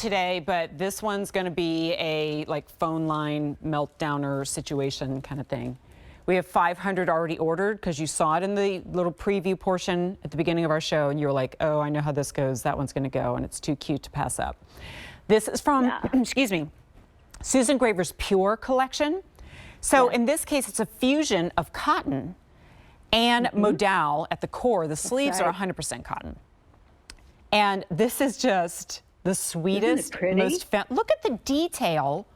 today, but this one's going to be a like phone line meltdowner situation kind of thing. We have 500 already ordered because you saw it in the little preview portion at the beginning of our show, and you were like, oh, I know how this goes. That one's going to go, and it's too cute to pass up. This is from, excuse me, Susan Graver's Pure collection. So in this case, it's a fusion of cotton and modal at the core. The sleeves are 100% cotton. And this is just the sweetest, most look at the detail.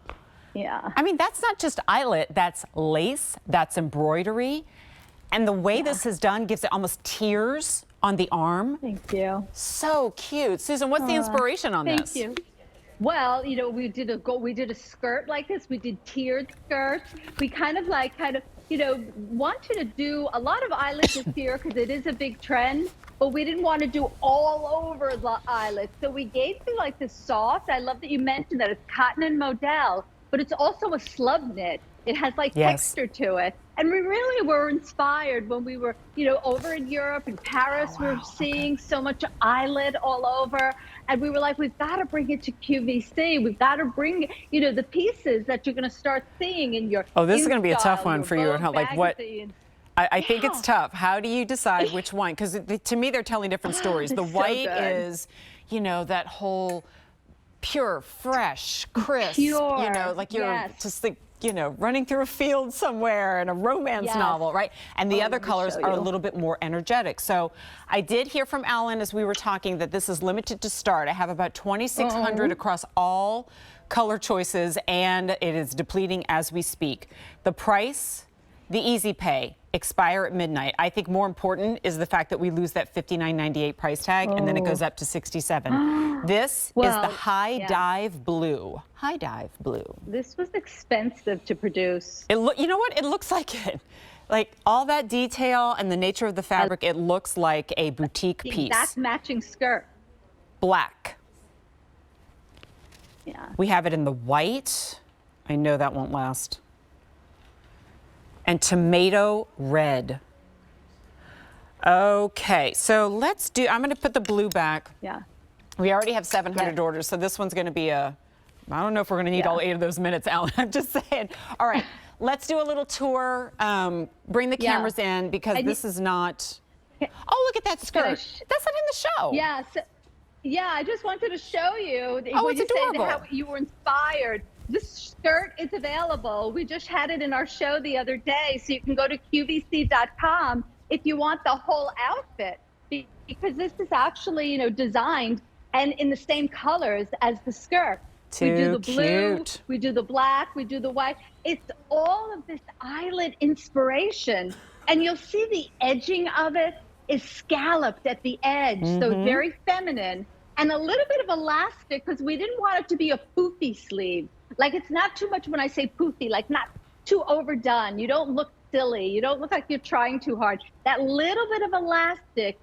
Yeah. I mean, that's not just eyelet, that's lace, that's embroidery. And the way this is done gives it almost tears on the arm. Thank you. So cute. Susan, what's the inspiration on this? Thank you. Well, you know, we did a skirt like this. We did tiered skirts. We kind of, you know, wanted to do a lot of eyelets this year because it is a big trend, but we didn't want to do all over the eyelets. So we gave you like this soft. I love that you mentioned that it's cotton and modal, but it's also a slub knit. It has like texture to it. And we really were inspired when we were, you know, over in Europe and Paris. We were seeing so much eyelet all over. And we were like, we've got to bring it to QVC. We've got to bring, you know, the pieces that you're going to start seeing in your this is going to be a tough one for you. Like what? I think it's tough. How do you decide which one? Because to me, they're telling different stories. The white is, you know, that whole pure, fresh, crisp, you know, like you're just like, you know, running through a field somewhere in a romance novel, right? And the other colors are a little bit more energetic. So I did hear from Alan as we were talking that this is limited to start. I have about 2,600 across all color choices, and it is depleting as we speak. The price, the easy pay, expire at midnight. I think more important is the fact that we lose that $59.98 price tag, and then it goes up to $67. This is the high dive blue. High dive blue. This was expensive to produce. You know what? It looks like it. Like all that detail and the nature of the fabric, it looks like a boutique piece. Exact matching skirt. Black. Yeah. We have it in the white. I know that won't last. And tomato red. Okay, so let's do, I'm gonna put the blue back. Yeah. We already have 700 orders, so this one's gonna be I don't know if we're gonna need all 8 of those minutes, Alan, I'm just saying. All right, let's do a little tour. Bring the cameras in because this is not, oh, look at that skirt. That's not in the show. Yeah, yeah, I just wanted to show you. Oh, it's adorable. How you were inspired. This skirt is available. We just had it in our show the other day, so you can go to QVC.com if you want the whole outfit, because this is actually, you know, designed and in the same colors as the skirt. We do the blue, we do the black, we do the white. It's all of this eyelet inspiration, and you'll see the edging of it is scalloped at the edge, so it's very feminine, and a little bit of elastic because we didn't want it to be a poofy sleeve. Like, it's not too much when I say poofy, like not too overdone. You don't look silly. You don't look like you're trying too hard. That little bit of elastic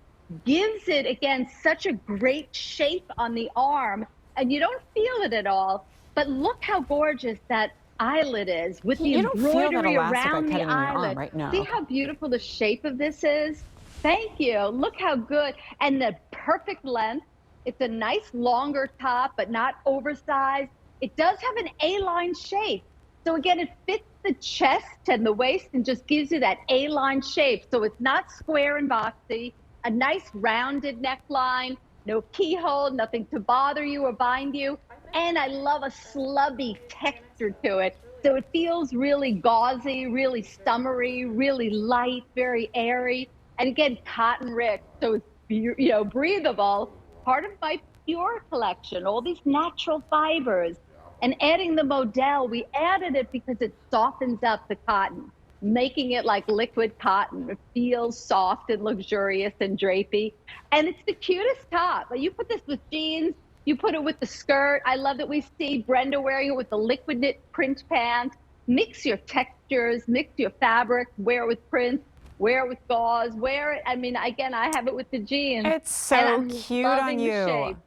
gives it, again, such a great shape on the arm, and you don't feel it at all. But look how gorgeous that eyelet is with the embroidery around the eyelet. Right now. See how beautiful the shape of this is? Thank you. Look how good. And the perfect length. It's a nice longer top, but not oversized. It does have an A-line shape. So again, it fits the chest and the waist and just gives you that A-line shape. So it's not square and boxy, a nice rounded neckline, no keyhole, nothing to bother you or bind you. And I love a slubby texture to it. So it feels really gauzy, really summery, really light, very airy. And again, cotton rich, so it's, you know, breathable. Part of my Pure collection, all these natural fibers. And adding the modal, we added it because it softens up the cotton, making it like liquid cotton. It feels soft and luxurious and drapey. And it's the cutest top. You put this with jeans, you put it with the skirt. I love that we see Brenda wearing it with the liquid knit print pants. Mix your textures, mix your fabric, wear it with prints, wear it with gauze, wear it. I mean, again, I have it with the jeans. It's so cute on you.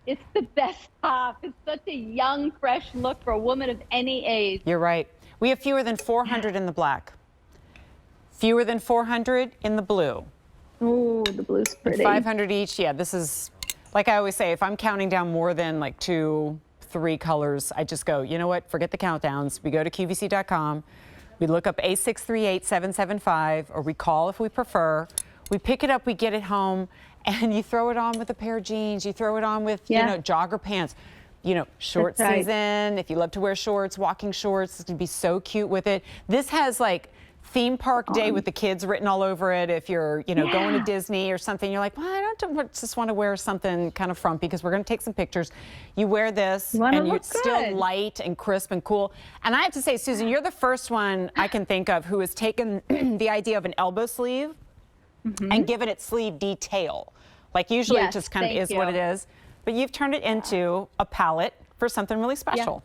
It's the best top. It's such a young, fresh look for a woman of any age. You're right. We have fewer than 400 in the black. Fewer than 400 in the blue. Ooh, the blue's pretty. 500 each. Yeah, this is Like I always say, if I'm counting down more than like 2, 3 colors, I just go, you know what, forget the countdowns. We go to QVC.com, we look up A638775, or we call if we prefer. We pick it up, we get it home, and you throw it on with a pair of jeans. You throw it on with, you know, jogger pants. You know, short season, if you love to wear shorts, walking shorts, it's gonna be so cute with it. This has like theme park day with the kids written all over it. If you're, you know, going to Disney or something, you're like, well, I don't just want to wear something kind of frumpy because we're going to take some pictures. You wear this and you're still light and crisp and cool. And I have to say, Susan, you're the first one I can think of who has taken the idea of an elbow sleeve and given it sleeve detail. Like usually it just kind of is what it is, but you've turned it into a palette for something really special.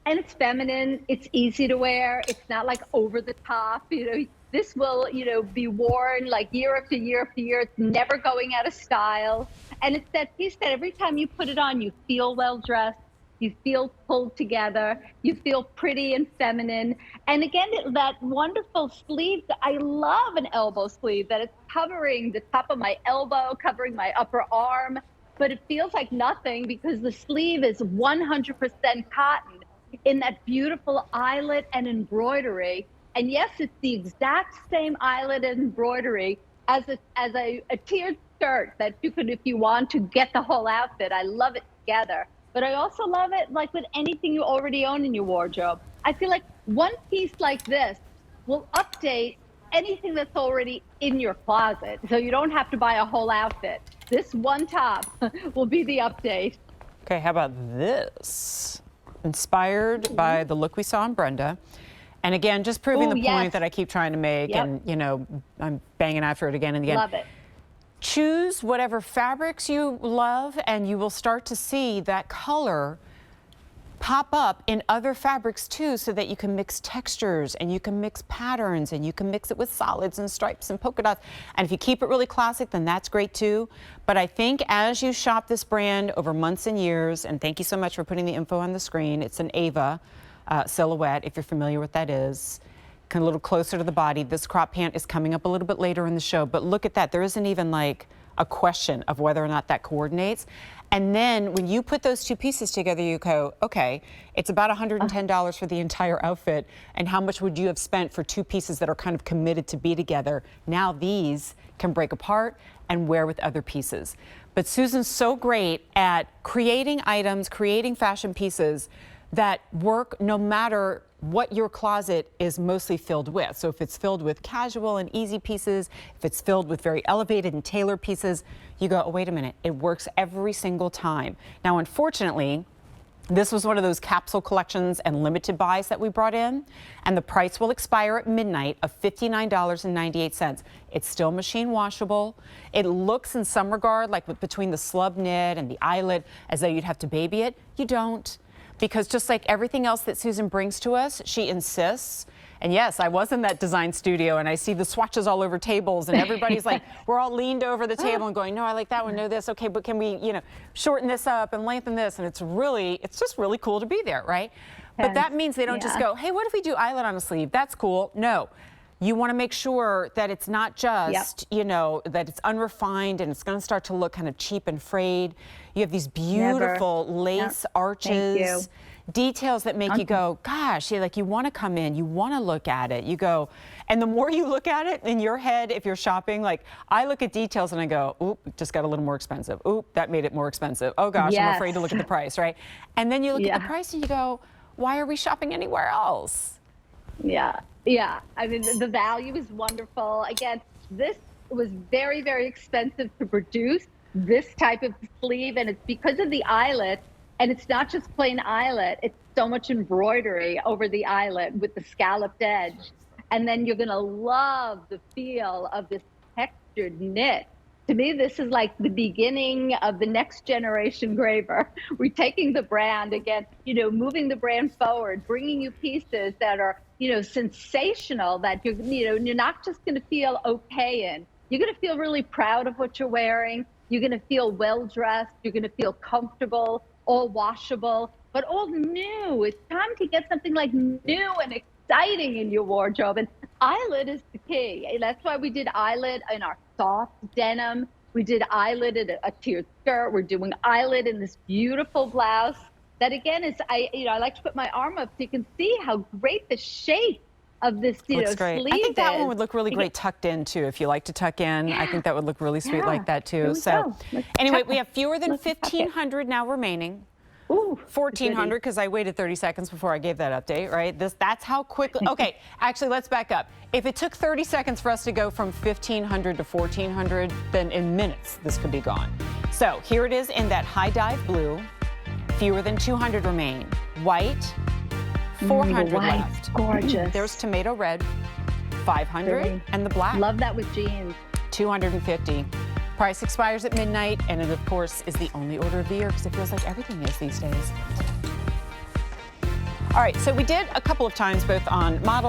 And it's feminine, it's easy to wear, it's not like over the top, you know, this will, you know, be worn like year after year after year, it's never going out of style. And it's that piece that every time you put it on, you feel well dressed, you feel pulled together, you feel pretty and feminine. And again, that wonderful sleeve, I love an elbow sleeve that it's covering the top of my elbow, covering my upper arm, but it feels like nothing because the sleeve is 100% cotton in that beautiful eyelet and embroidery. And yes, it's the exact same eyelet and embroidery as a tiered skirt that you could, if you want to get the whole outfit. I love it together. But I also love it like with anything you already own in your wardrobe. I feel like one piece like this will update anything that's already in your closet. So you don't have to buy a whole outfit. This one top will be the update. Okay, how about this? Inspired by the look we saw in Brenda. And again, just proving the point that I keep trying to make, and you know, I'm banging after it again and again. Love it. Choose whatever fabrics you love and you will start to see that color pop up in other fabrics too, so that you can mix textures and you can mix patterns and you can mix it with solids and stripes and polka dots. And if you keep it really classic, then that's great too. But I think as you shop this brand over months and years, and thank you so much for putting the info on the screen, it's an Ava silhouette, if you're familiar with that is. Kind of a little closer to the body. This crop pant is coming up a little bit later in the show, but look at that. There isn't even like a question of whether or not that coordinates. And then when you put those two pieces together, you go, okay, it's about $110 for the entire outfit. And how much would you have spent for two pieces that are kind of committed to be together? Now these can break apart and wear with other pieces. But Susan's so great at creating items, creating fashion pieces that work no matter what your closet is mostly filled with. So if it's filled with casual and easy pieces, if it's filled with very elevated and tailored pieces, you go, oh, wait a minute, it works every single time. Now, unfortunately, this was one of those capsule collections and limited buys that we brought in, and the price will expire at midnight of $59.98. It's still machine washable. It looks in some regard like between the slub knit and the eyelet as though you'd have to baby it. You don't. Because just like everything else that Susan brings to us, she insists. And yes, I was in that design studio and I see the swatches all over tables and everybody's like, we're all leaned over the table and going, no, I like that one, no this, okay, but can we, you know, shorten this up and lengthen this? And it's just really cool to be there, right? But that means they don't just go, hey, what if we do eyelet on a sleeve? That's cool. No. You want to make sure that it's not just, you know, that it's unrefined and it's going to start to look kind of cheap and frayed. You have these beautiful lace arches, details that make you go, gosh, like you want to come in, you want to look at it. You go, and the more you look at it in your head, if you're shopping, like I look at details and I go, oop, just got a little more expensive. Oop, that made it more expensive. Oh gosh, I'm afraid to look at the price, right? And then you look at the price and you go, why are we shopping anywhere else? Yeah, I mean, the value is wonderful. Again, this was very, very expensive to produce, this type of sleeve, and it's because of the eyelet, and it's not just plain eyelet, it's so much embroidery over the eyelet with the scalloped edge. And then you're gonna love the feel of this textured knit. To me, this is like the beginning of the next generation Graver. We're taking the brand again, you know, moving the brand forward, bringing you pieces that are, you know, sensational, that you're not just going to feel okay in. You're going to feel really proud of what you're wearing. You're going to feel well dressed. You're going to feel comfortable, all washable, but all new. It's time to get something like new and exciting in your wardrobe. And eyelet is the key. That's why we did eyelet in our soft denim. We did eyelet in a tiered skirt. We're doing eyelet in this beautiful blouse. That again is, I like to put my arm up so you can see how great the shape of this, looks great. sleeve I think that is. one would look really great tucked in too. If you like to tuck in, I think that would look really sweet like that too. So anyway, we have fewer than 1,500 now remaining. Ooh, 1,400 because I waited 30 seconds before I gave that update, right? That's how quickly. Okay, actually, let's back up. If it took 30 seconds for us to go from 1,500 to 1,400, then in minutes this could be gone. So here it is in that high dive blue. Fewer than 200 remain. White, 400 left. Gorgeous. There's tomato red, 500, and the black. Love that with jeans. 250. Price expires at midnight, and it, of course, is the only order of the year because it feels like everything is these days. All right, so we did a couple of times both on model